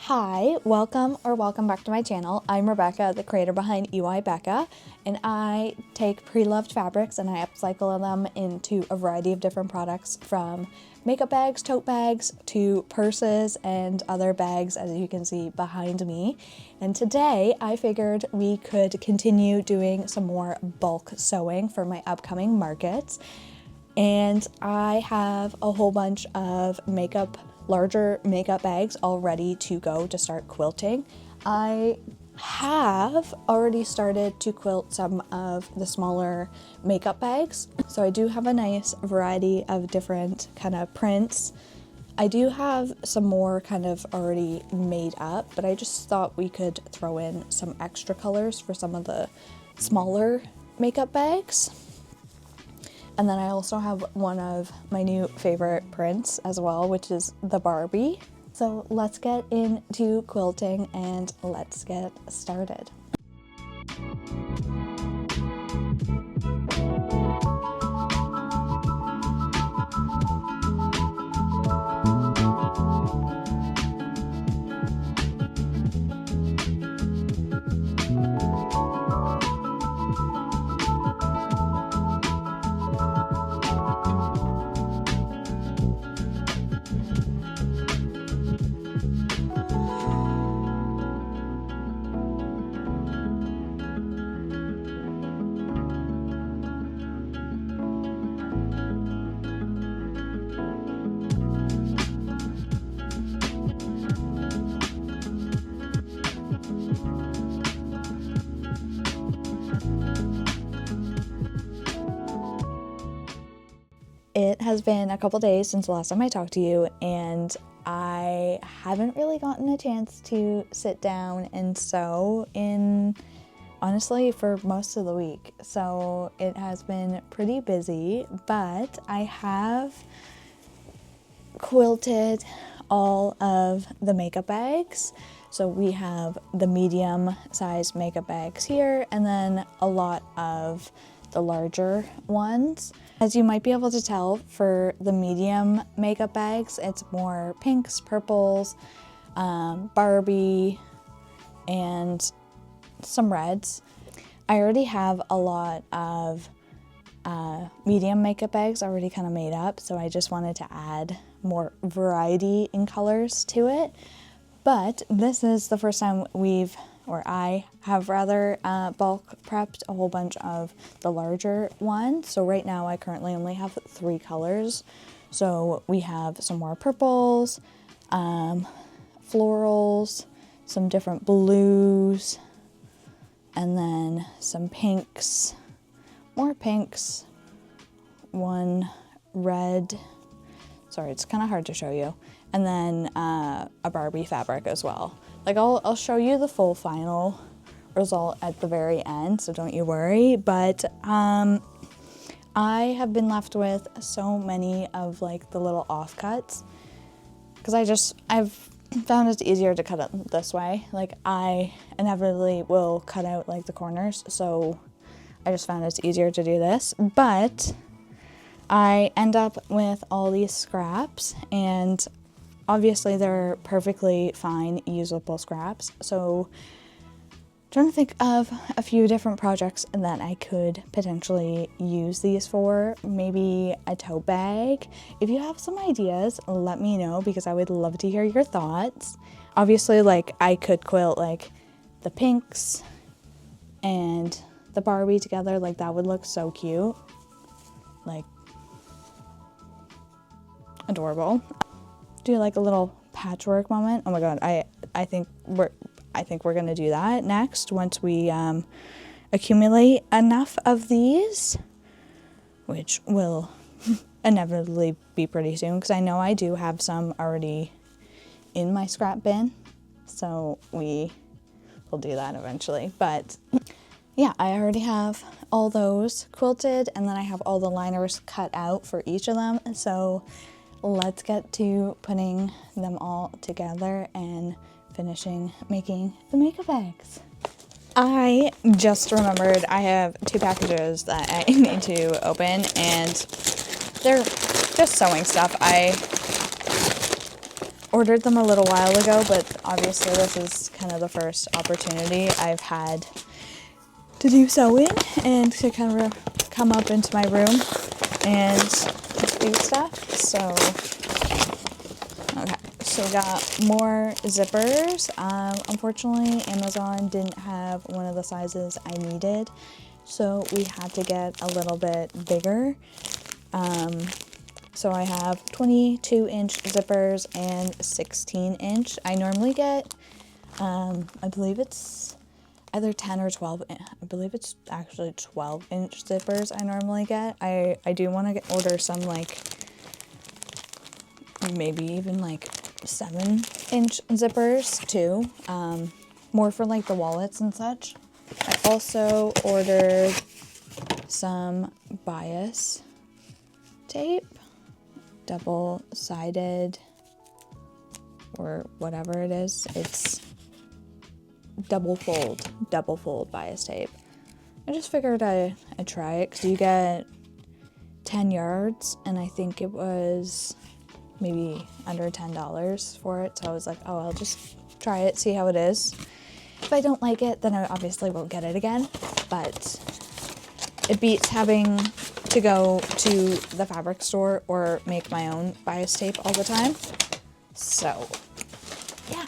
Hi, welcome back to my channel. I'm Rebecca, the creator behind EY Becca, and I take pre-loved fabrics and I upcycle them into a variety of different products, from makeup bags, tote bags, to purses and other bags, as you can see behind me. And today I figured we could continue doing some more bulk sewing for my upcoming markets. And I have a whole bunch of larger makeup bags all ready to go to start quilting. I have already started to quilt some of the smaller makeup bags, so I do have a nice variety of different kind of prints. I do have some more kind of already made up, but I just thought we could throw in some extra colors for some of the smaller makeup bags. And then I also have one of my new favorite prints as well, which is the Barbie. So let's get into quilting and let's get started. It has been a couple days since the last time I talked to you, and I haven't really gotten a chance to sit down and sew honestly, for most of the week. So it has been pretty busy, but I have quilted all of the makeup bags. So we have the medium size makeup bags here, and then a lot of the larger ones. As you might be able to tell, for the medium makeup bags, it's more pinks, purples, Barbie, and some reds. I already have a lot of medium makeup bags already kind of made up, so I just wanted to add more variety in colors to it. But this is the first time I have bulk prepped a whole bunch of the larger ones. So right now I currently only have 3 colors. So we have some more purples, florals, some different blues, and then some pinks, more pinks, one red. Sorry, it's kind of hard to show you. And then a Barbie fabric as well. Like I'll show you the full final result at the very end, so don't you worry. But I have been left with so many of like the little offcuts, because I've found it easier to cut it this way. Like I inevitably will cut out like the corners, so I just found it's easier to do this. But I end up with all these scraps, and obviously they're perfectly fine, usable scraps. So I'm trying to think of a few different projects that I could potentially use these for. Maybe a tote bag. If you have some ideas, let me know, because I would love to hear your thoughts. Obviously, like I could quilt like the pinks and the Barbie together. Like that would look so cute. Like adorable. Do like a little patchwork moment. Oh my god, I think we're gonna do that next once we accumulate enough of these, which will inevitably be pretty soon, because I know I do have some already in my scrap bin, so we will do that eventually. But yeah, I already have all those quilted, and then I have all the liners cut out for each of them. So let's get to putting them all together and finishing making the makeup bags. I just remembered I have 2 packages that I need to open, and they're just sewing stuff. I ordered them a little while ago, but obviously this is kind of the first opportunity I've had to do sewing and to kind of come up into my room and do stuff. So, okay, so we got more zippers. Unfortunately, Amazon didn't have one of the sizes I needed, so we had to get a little bit bigger. So I have 22-inch zippers and 16-inch. I normally get, I believe it's either 10 or 12. I believe it's actually 12-inch zippers I normally get. I do want to order some, like, maybe even like 7-inch zippers too. More for like the wallets and such. I also ordered some bias tape, double-sided or whatever it is. It's double fold bias tape. I just figured I'd try it because you get 10 yards and I think it was maybe under $10 for it. So I was like, oh, I'll just try it, see how it is. If I don't like it, then I obviously won't get it again, but it beats having to go to the fabric store or make my own bias tape all the time. So, yeah.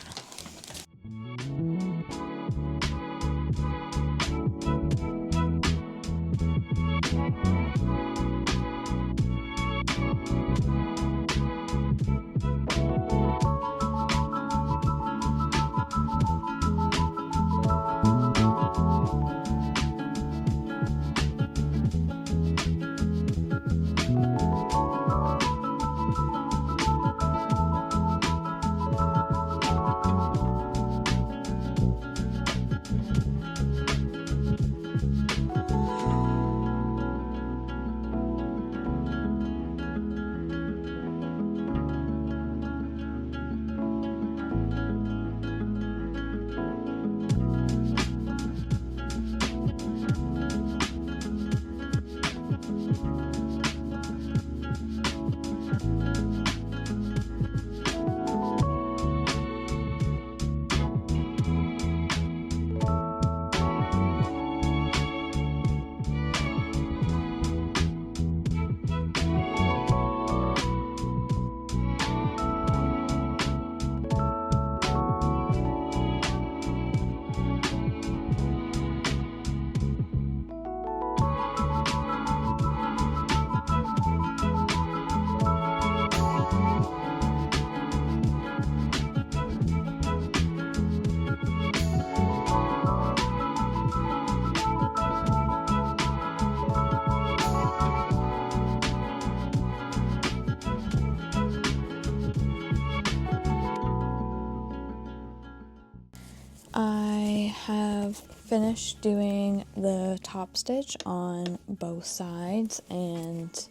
I have finished doing the top stitch on both sides, and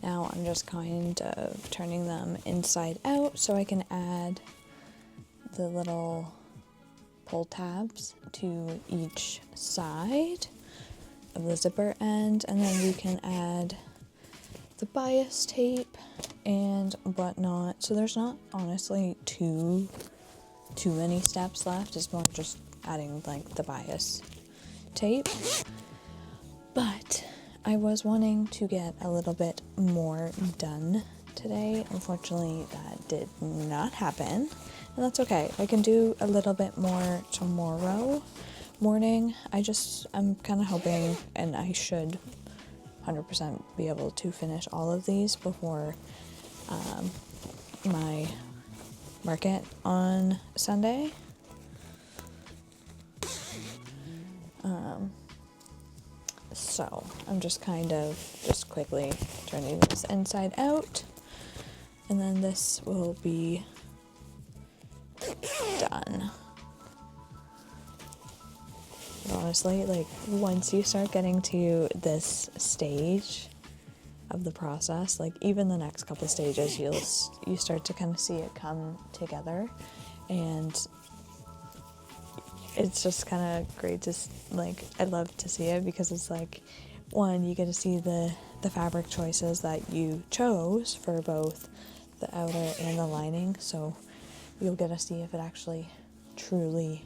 now I'm just kind of turning them inside out so I can add the little pull tabs to each side of the zipper end, and then we can add the bias tape and whatnot. So there's not honestly too many steps left. It's more just adding like the bias tape. But I was wanting to get a little bit more done today. Unfortunately, that did not happen, and that's okay. I can do a little bit more tomorrow morning. I'm kind of hoping, and I should 100% be able to finish all of these before my market on Sunday. So I'm just kind of quickly turning this inside out, and then this will be done. Honestly, like, once you start getting to this stage of the process, like even the next couple of stages, you start to kind of see it come together, and it's just kind of great to, like, I love to see it because it's like, one, you get to see the fabric choices that you chose for both the outer and the lining. So you'll get to see if it actually truly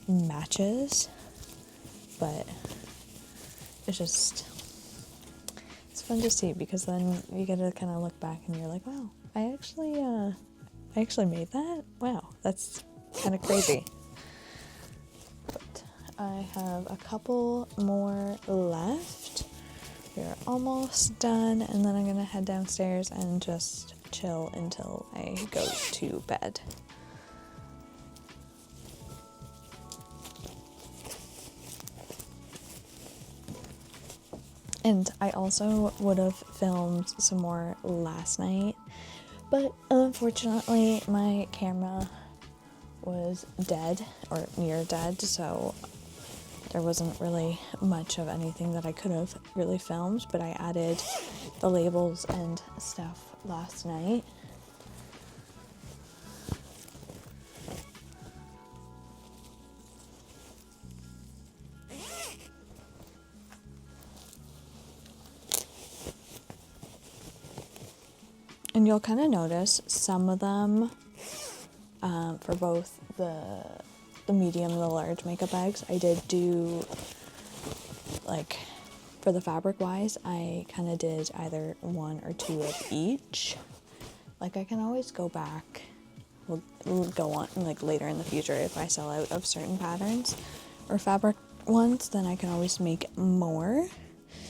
matches. But it's fun to see, because then you get to kind of look back and you're like, wow, I actually made that? Wow, that's kind of crazy. But I have a couple more left. We're almost done, and then I'm gonna head downstairs and just chill until I go to bed. And I also would have filmed some more last night, but unfortunately my camera was dead, or near dead, so there wasn't really much of anything that I could have really filmed, but I added the labels and stuff last night. And you'll kind of notice some of them, for both the medium and the large makeup bags, I did do, like, for the fabric wise, I kind of did either 1 or 2 of each. Like, I can always go back, we'll go on, like, later in the future, if I sell out of certain patterns or fabric ones, then I can always make more.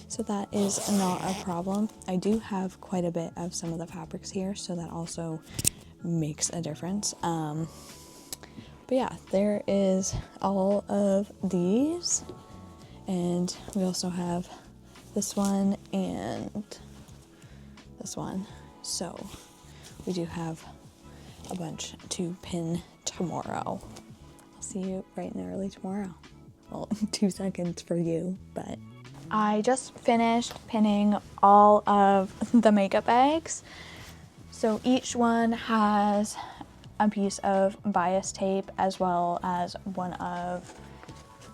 So that is not a problem. I do have quite a bit of some of the fabrics here, so that also makes a difference. But yeah, there is all of these, and we also have this one and this one. So we do have a bunch to pin tomorrow. I'll see you bright and early tomorrow. Well, 2 seconds for you, but I just finished pinning all of the makeup bags. So each one has a piece of bias tape, as well as one of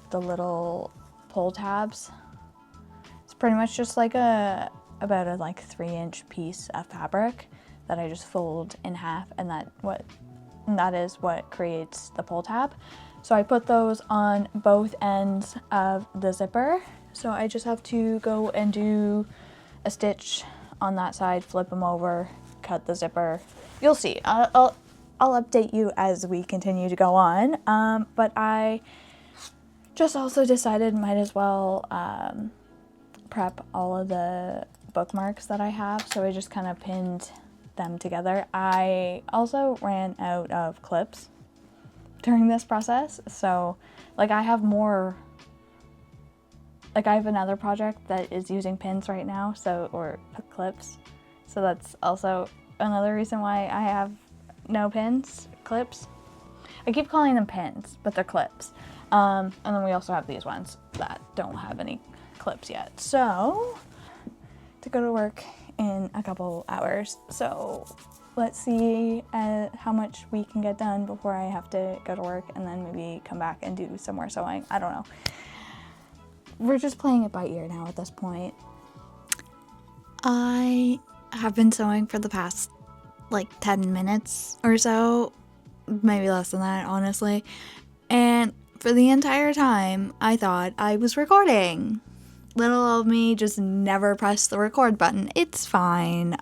the little pull tabs. It's pretty much just like about a 3-inch piece of fabric that I just fold in half, and that is what creates the pull tab. So I put those on both ends of the zipper. So I just have to go and do a stitch on that side, flip them over, cut the zipper. You'll see. I'll update you as we continue to go on. But I just also decided might as well prep all of the bookmarks that I have. So I just kind of pinned them together. I also ran out of clips during this process. So I have more. I have another project that is using pins right now, or clips. So that's also another reason why I have no clips. I keep calling them pins, but they're clips. And then we also have these ones that don't have any clips yet. So, to go to work in a couple hours. So, let's see how much we can get done before I have to go to work, and then maybe come back and do some more sewing. I don't know. We're just playing it by ear now at this point. I have been sewing for the past 10 minutes or so, maybe less than that, honestly. And for the entire time, I thought I was recording. Little old me just never pressed the record button. It's fine.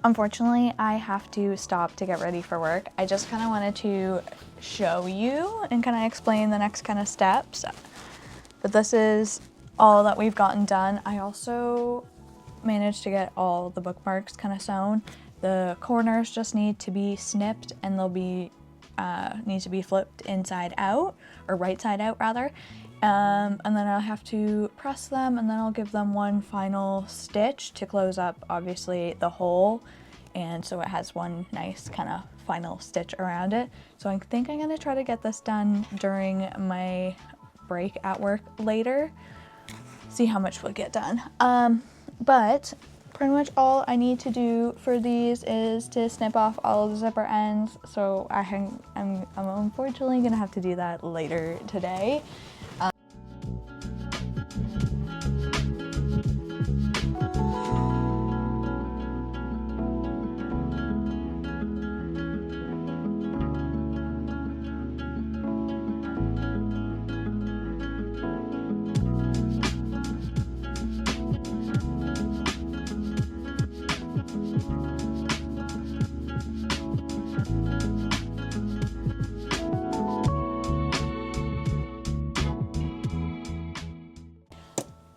Unfortunately, I have to stop to get ready for work. I just kind of wanted to show you and kind of explain the next kind of steps. But this is all that we've gotten done. I also managed to get all the bookmarks kind of sewn. The corners just need to be snipped, and they'll be need to be flipped inside out, or right side out rather. And then I'll have to press them, and then I'll give them one final stitch to close up, obviously, the hole and so it has one nice kind of final stitch around it. So I think I'm gonna try to get this done during my break at work later, see how much we'll get done. But pretty much all I need to do for these is to snip off all of the zipper ends, so I'm unfortunately gonna have to do that later today.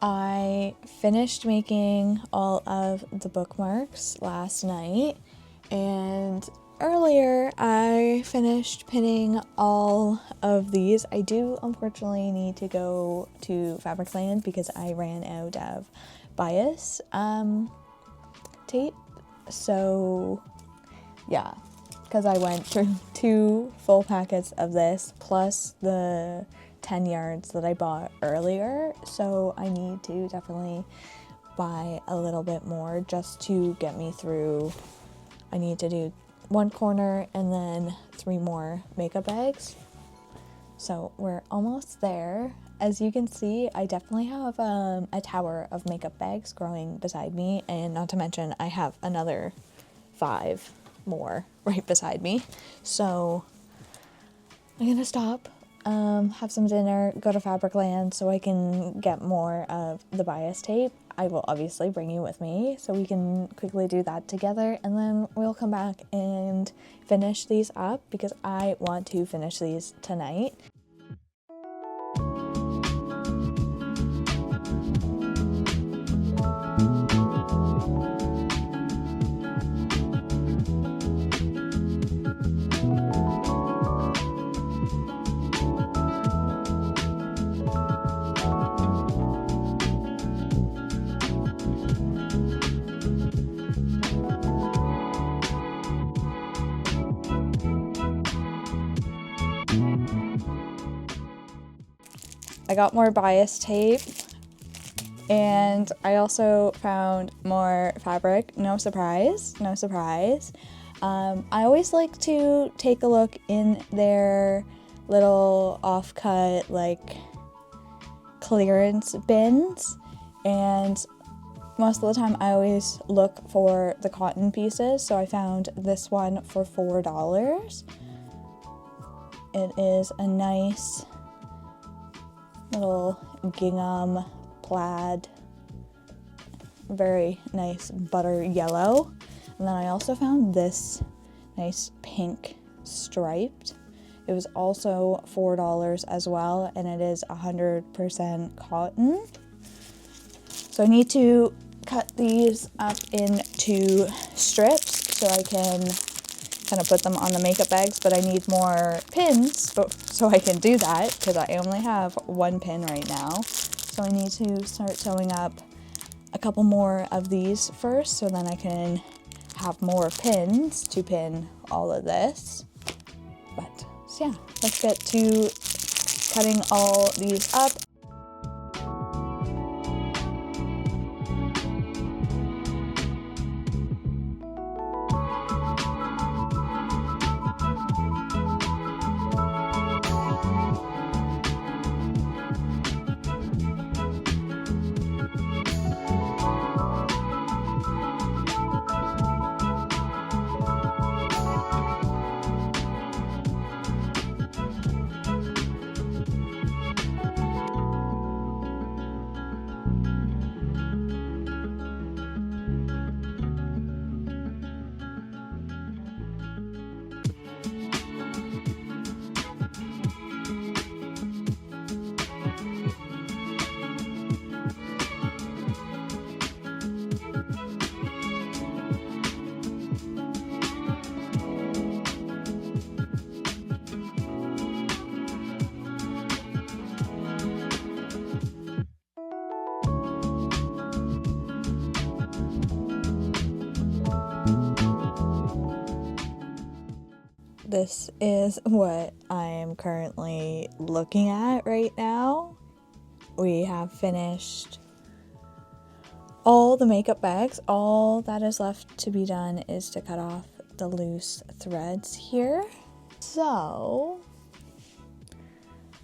I finished making all of the bookmarks last night, and earlier I finished pinning all of these. I do unfortunately need to go to Fabricland because I ran out of bias tape. So yeah, because I went through 2 full packets of this plus the 10 yards that I bought earlier, so I need to definitely buy a little bit more just to get me through. I need to do 1 corner and then 3 more makeup bags. So we're almost there. As you can see, I definitely have a tower of makeup bags growing beside me, and not to mention I have another 5 more right beside me. So I'm gonna stop, have some dinner, go to Fabricland so I can get more of the bias tape. I will obviously bring you with me so we can quickly do that together, and then we'll come back and finish these up because I want to finish these tonight. I got more bias tape, and I also found more fabric. No surprise, no surprise. I always like to take a look in their little offcut, like, clearance bins, and most of the time I always look for the cotton pieces, so I found this one for $4. It is a nice little gingham plaid, very nice butter yellow. And then I also found this nice pink striped. It was also $4 as well, and it is 100% cotton. So I need to cut these up into strips so I can kind of put them on the makeup bags, but I need more pins so I can do that because I only have 1 pin right now. So I need to start sewing up a couple more of these first so then I can have more pins to pin all of this. But so yeah, let's get to cutting all these up. this is what I am currently looking at right now. We have finished all the makeup bags. All that is left to be done is to cut off the loose threads here. So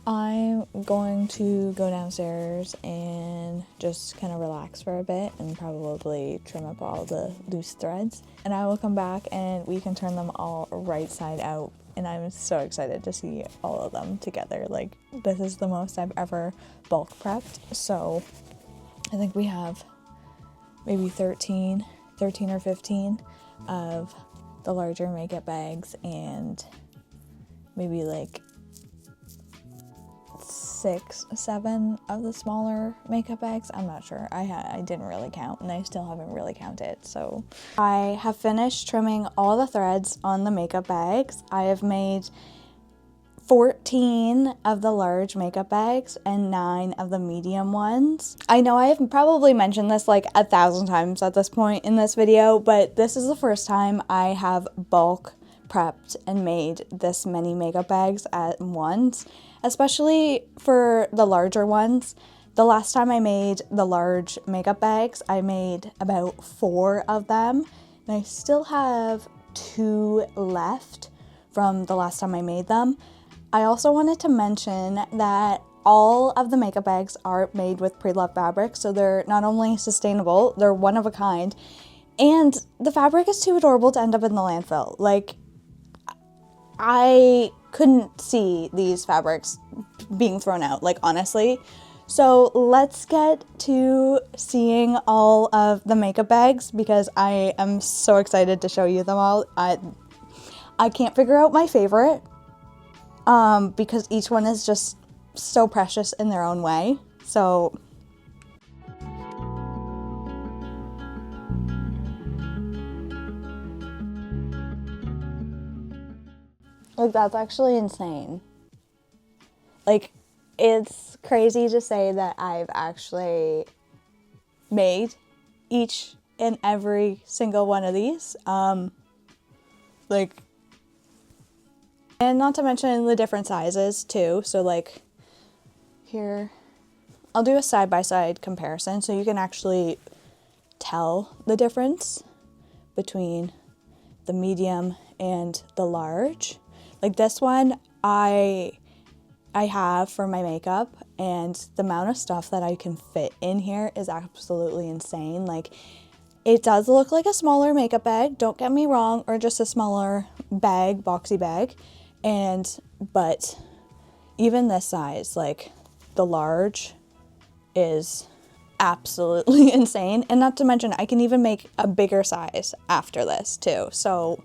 I'm going to go downstairs and just kind of relax for a bit and probably trim up all the loose threads. And I will come back and we can turn them all right side out. And I'm so excited to see all of them together. Like, this is the most I've ever bulk prepped. So I think we have maybe 13 or 15 of the larger makeup bags and maybe like 6, 7 of the smaller makeup bags. I'm not sure. I didn't really count, and I still haven't really counted. So I have finished trimming all the threads on the makeup bags. I have made 14 of the large makeup bags and 9 of the medium ones. I know I have probably mentioned this like 1,000 times at this point in this video, but this is the first time I have bulk prepped and made this many makeup bags at once, especially for the larger ones. The last time I made the large makeup bags, I made about 4 of them, and I still have 2 left from the last time I made them. I also wanted to mention that all of the makeup bags are made with preloved fabric, so they're not only sustainable, they're one of a kind, and the fabric is too adorable to end up in the landfill. Like, I couldn't see these fabrics being thrown out, like, honestly. So let's get to seeing all of the makeup bags because I am so excited to show you them all. I can't figure out my favorite because each one is just so precious in their own way. So like, that's actually insane. Like, it's crazy to say that I've actually made each and every single one of these. Like, and not to mention the different sizes too. So like here, I'll do a side-by-side comparison so you can actually tell the difference between the medium and the large. Like, this one I have for my makeup, and the amount of stuff that I can fit in here is absolutely insane. Like, it does look like a smaller makeup bag, don't get me wrong, or just a smaller bag, boxy bag, but even this size, like the large, is absolutely insane. And not to mention, I can even make a bigger size after this too, so,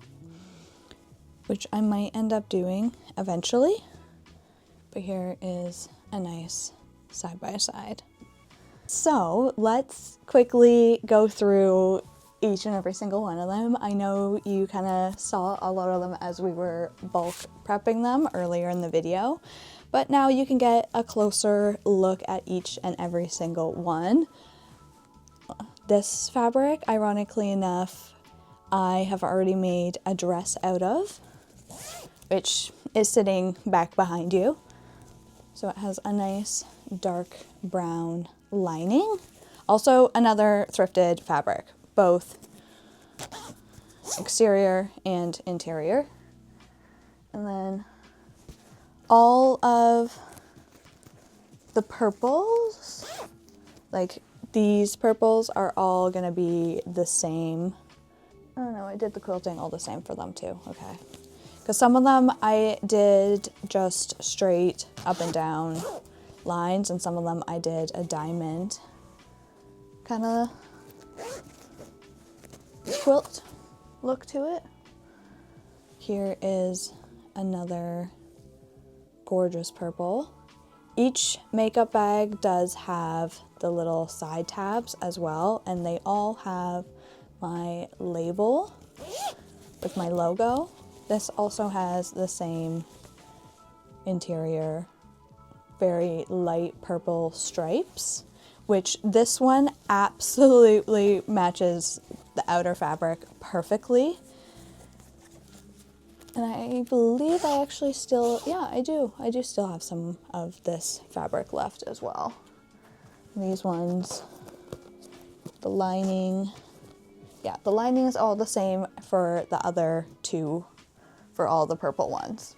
which I might end up doing eventually. But here is a nice side-by-side. So let's quickly go through each and every single one of them. I know you kind of saw a lot of them as we were bulk prepping them earlier in the video, but now you can get a closer look at each and every single one. This fabric, ironically enough, I have already made a dress out of, which is sitting back behind you. So it has a nice dark brown lining. Also another thrifted fabric, both exterior and interior. And then all of the purples, like these purples, are all gonna be the same. I don't know, I did the quilting all the same for them too, okay. Because some of them I did just straight up and down lines, and some of them I did a diamond kind of quilt look to it. Here is another gorgeous purple. Each makeup bag does have the little side tabs as well, and they all have my label with my logo. This also has the same interior, very light purple stripes, which this one absolutely matches the outer fabric perfectly. And I believe I actually still, yeah, I do still have some of this fabric left as well. These ones, the lining, yeah, the lining is all the same for the other two, for all the purple ones.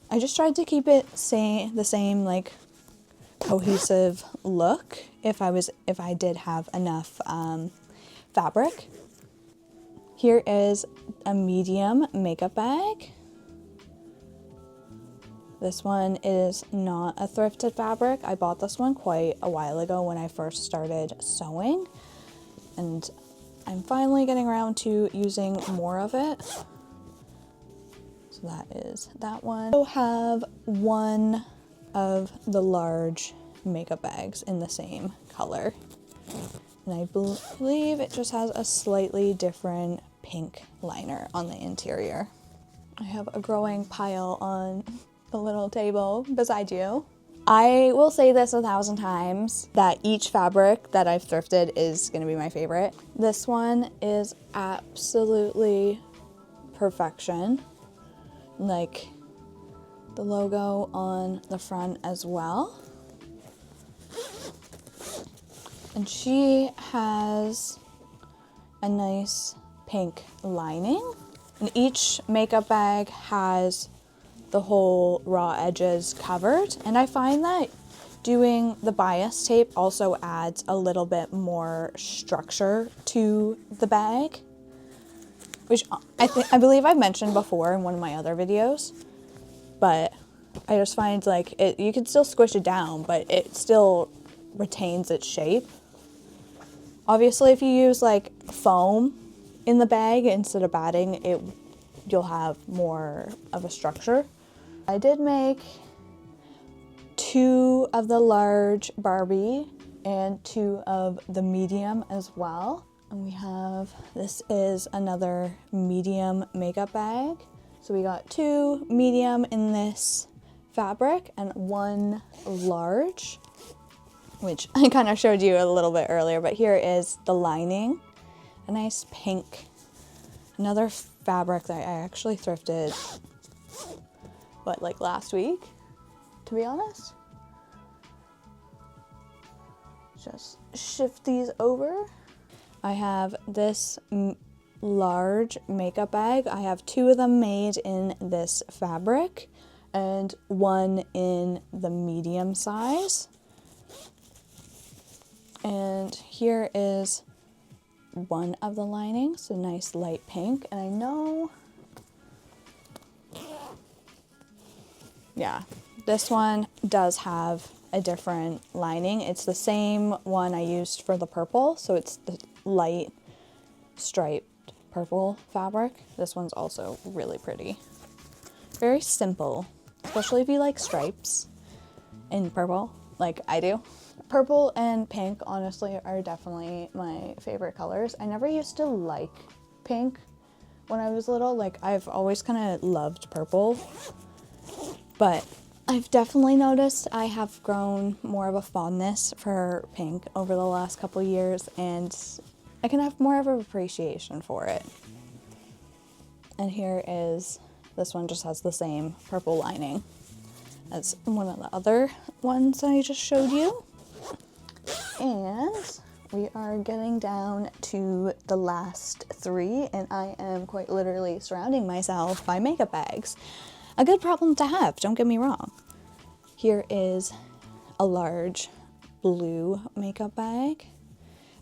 I just tried to keep it the same like cohesive look if I did have enough fabric. Here is a medium makeup bag. This one is not a thrifted fabric. I bought this one quite a while ago when I first started sewing, and I'm finally getting around to using more of it. So that is that one. I also have one of the large makeup bags in the same color. And I believe it just has a slightly different pink liner on the interior. I have a growing pile on the little table beside you. I will say this 1,000 times, that each fabric that I've thrifted is gonna be my favorite. This one is absolutely perfection. Like the logo on the front as well. And she has a nice pink lining. And each makeup bag has the whole raw edges covered. And I find that doing the bias tape also adds a little bit more structure to the bag, which I believe I've mentioned before in one of my other videos. But I just find like you can still squish it down, but it still retains its shape. Obviously, if you use like foam in the bag instead of batting, you'll have more of a structure. I did make 2 of the large Barbie and 2 of the medium as well. And we have, this is another medium makeup bag. So we got 2 medium in this fabric and 1 large, which I kind of showed you a little bit earlier, but here is the lining, a nice pink. Another fabric that I actually thrifted, like last week, to be honest. Just shift these over. I have this large makeup bag. I have 2 of them made in this fabric and 1 in the medium size. And here is one of the linings, a nice light pink. And I know, yeah, this one does have a different lining. It's the same one I used for the purple, so it's the light striped purple fabric. This one's also really pretty. Very simple, especially if you like stripes in purple, like I do. Purple and pink, honestly, are definitely my favorite colors. I never used to like pink when I was little. Like, I've always kind of loved purple, but I've definitely noticed I have grown more of a fondness for pink over the last couple years, and I can have more of an appreciation for it. And here is, this one just has the same purple lining as one of the other ones I just showed you. And we are getting down to the last 3, and I am quite literally surrounding myself by makeup bags. A good problem to have, don't get me wrong. Here is a large blue makeup bag.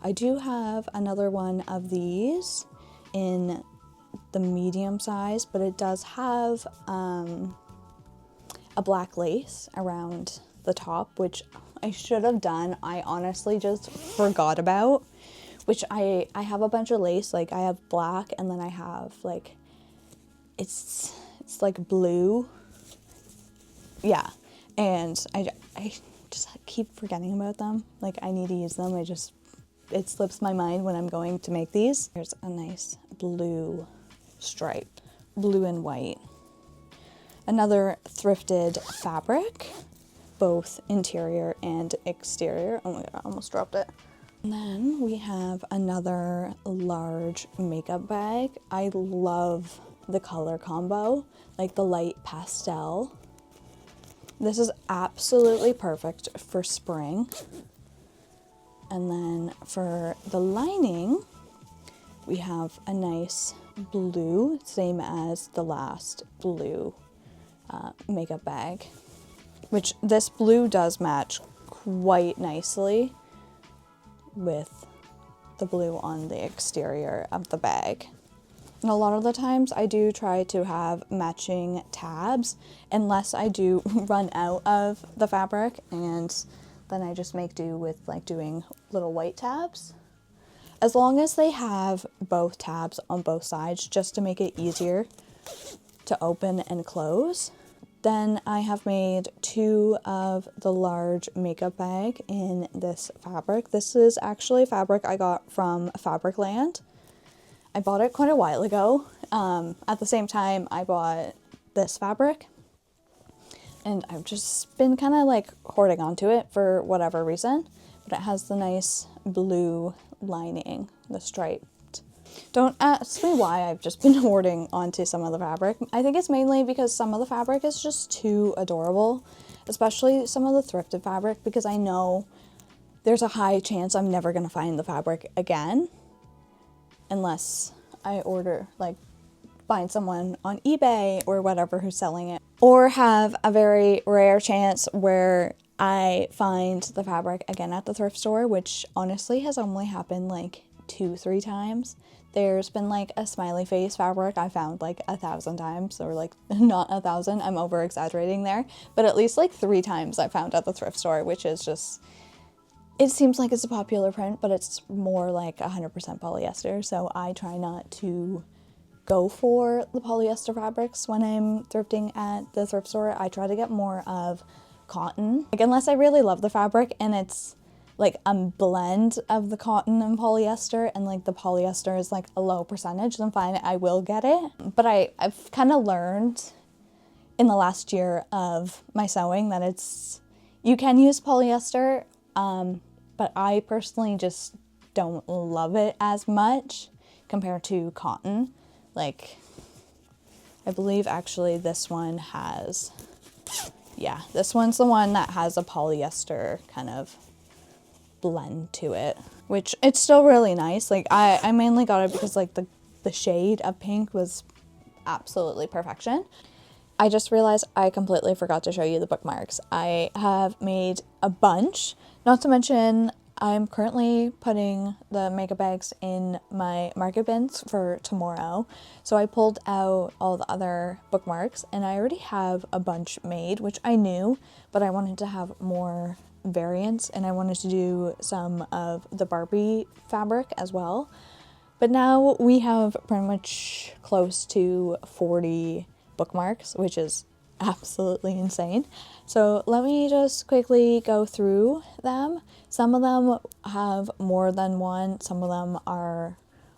I do have another one of these in the medium size, but it does have a black lace around the top, which I should have done. I honestly just forgot about, which I have a bunch of lace. Like, I have black, and then I have like, it's like blue. Yeah. And I just keep forgetting about them. Like, I need to use them. It slips my mind when I'm going to make these. There's a nice blue stripe, blue and white. Another thrifted fabric, both interior and exterior. Oh my God, I almost dropped it. And then we have another large makeup bag. I love the color combo, like the light pastel. This is absolutely perfect for spring. And then for the lining, we have a nice blue, same as the last blue makeup bag, which this blue does match quite nicely with the blue on the exterior of the bag. And a lot of the times I do try to have matching tabs unless I do run out of the fabric, and then I just make do with like doing little white tabs. As long as they have both tabs on both sides, just to make it easier to open and close. Then I have made 2 of the large makeup bag in this fabric. This is actually fabric I got from Fabricland. I bought it quite a while ago. At the same time, I bought this fabric, and I've just been kind of like hoarding onto it for whatever reason. But it has the nice blue lining, the striped. Don't ask me why I've just been hoarding onto some of the fabric. I think it's mainly because some of the fabric is just too adorable, especially some of the thrifted fabric, because I know there's a high chance I'm never going to find the fabric again unless I order, like, find someone on eBay or whatever who's selling it, or have a very rare chance where I find the fabric again at the thrift store, which honestly has only happened like 2-3 times. There's been like a smiley face fabric I found like 1,000 times, or like not 1,000, I'm over exaggerating there, but at least like 3 times I found at the thrift store, which is just, it seems like it's a popular print, but it's more like 100% polyester, so I try not to go for the polyester fabrics when I'm thrifting at the thrift store. I try to get more of cotton, like, unless I really love the fabric and it's like a blend of the cotton and polyester, and like the polyester is like a low percentage, then fine, I will get it. But I've kind of learned in the last year of my sewing that you can use polyester, but I personally just don't love it as much compared to cotton. Like, I believe actually this one has, yeah, this one's the one that has a polyester kind of blend to it, which it's still really nice. Like, I mainly got it because like the shade of pink was absolutely perfection. I just realized I completely forgot to show you the bookmarks. I have made a bunch, not to mention I'm currently putting the makeup bags in my market bins for tomorrow. So I pulled out all the other bookmarks, and I already have a bunch made, which I knew, but I wanted to have more variants, and I wanted to do some of the Barbie fabric as well. But now we have pretty much close to 40 bookmarks, which is absolutely insane. So let me just quickly go through them. Some of them have more than one, some of them are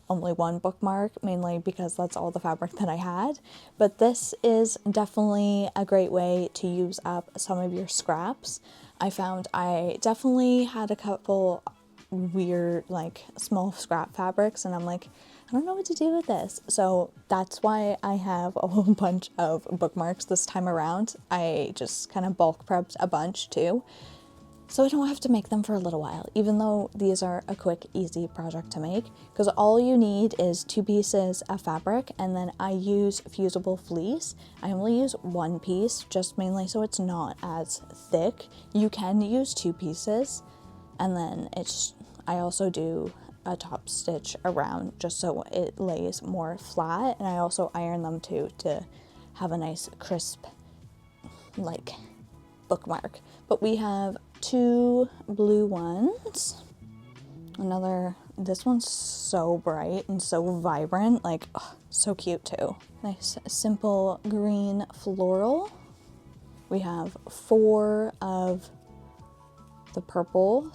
only one bookmark, mainly because that's all the fabric that I had. But this is definitely a great way to use up some of your scraps. I found I definitely had a couple weird, like, small scrap fabrics, and I'm like, I don't know what to do with this. So that's why I have a whole bunch of bookmarks this time around. I just kind of bulk prepped a bunch too, so I don't have to make them for a little while, even though these are a quick, easy project to make, because all you need is 2 pieces of fabric, and then I use fusible fleece. I only use 1 piece, just mainly so it's not as thick. You can use 2 pieces, and then I also do a top stitch around just so it lays more flat, and I also iron them too to have a nice crisp, like, bookmark. But we have 2 blue ones. This one's so bright and so vibrant, like, oh, so cute too. Nice simple green floral. We have 4 of the purple,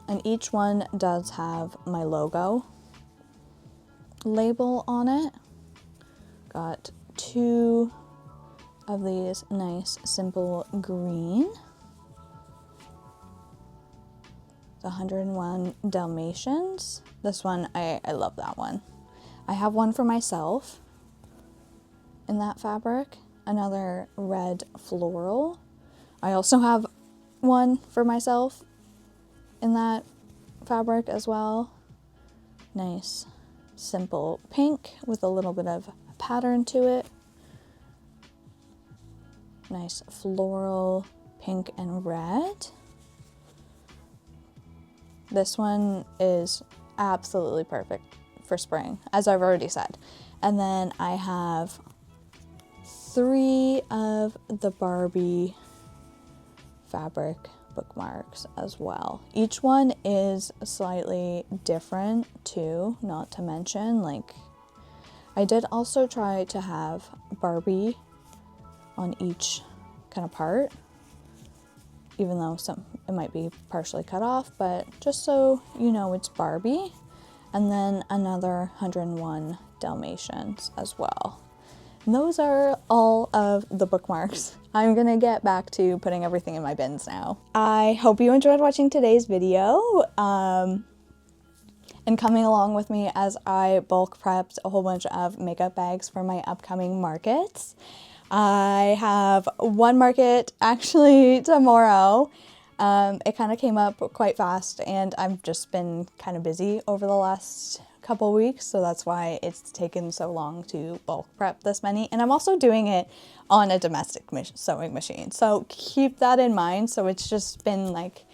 and each one does have my logo label on it. Got 2 of these nice simple green. The 101 Dalmatians. This one, I love that one. I have one for myself in that fabric, another red floral. I also have one for myself in that fabric as well. Nice, simple pink with a little bit of pattern to it. Nice floral pink and red. This one is absolutely perfect for spring, as I've already said. And then I have 3 of the Barbie fabric bookmarks as well. Each one is slightly different too, not to mention, like, I did also try to have Barbie on each kind of part, even though it might be partially cut off, but just so you know it's Barbie. And then another 101 Dalmatians as well. And those are all of the bookmarks. I'm gonna get back to putting everything in my bins now. I hope you enjoyed watching today's video and coming along with me as I bulk prepped a whole bunch of makeup bags for my upcoming markets. I have one market actually tomorrow. It kind of came up quite fast and I've just been kind of busy over the last couple weeks, so that's why it's taken so long to bulk prep this many. And I'm also doing it on a domestic sewing machine, so keep that in mind. So it's just been like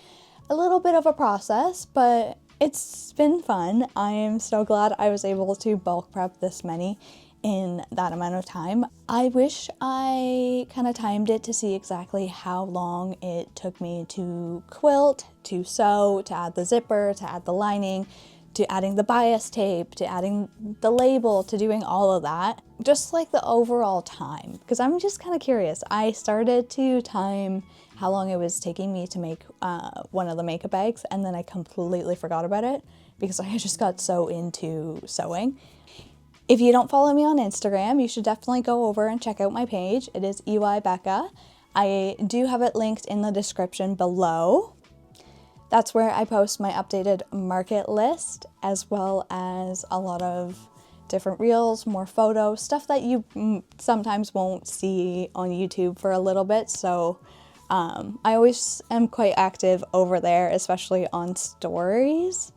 a little bit of a process, but it's been fun. I am so glad I was able to bulk prep this many in that amount of time. I wish I kind of timed it to see exactly how long it took me to quilt, to sew, to add the zipper, to add the lining, to adding the bias tape, to adding the label, to doing all of that. Just like the overall time, because I'm just kind of curious. I started to time how long it was taking me to make one of the makeup bags, and then I completely forgot about it because I just got so into sewing. If you don't follow me on Instagram, you should definitely go over and check out my page. It is EYBecca. I do have it linked in the description below. That's where I post my updated market list, as well as a lot of different reels, more photos, stuff that you sometimes won't see on YouTube for a little bit. So I always am quite active over there, especially on stories.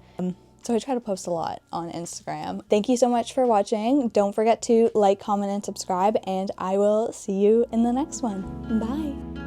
So I try to post a lot on Instagram. Thank you so much for watching. Don't forget to like, comment, and subscribe, and I will see you in the next one. Bye.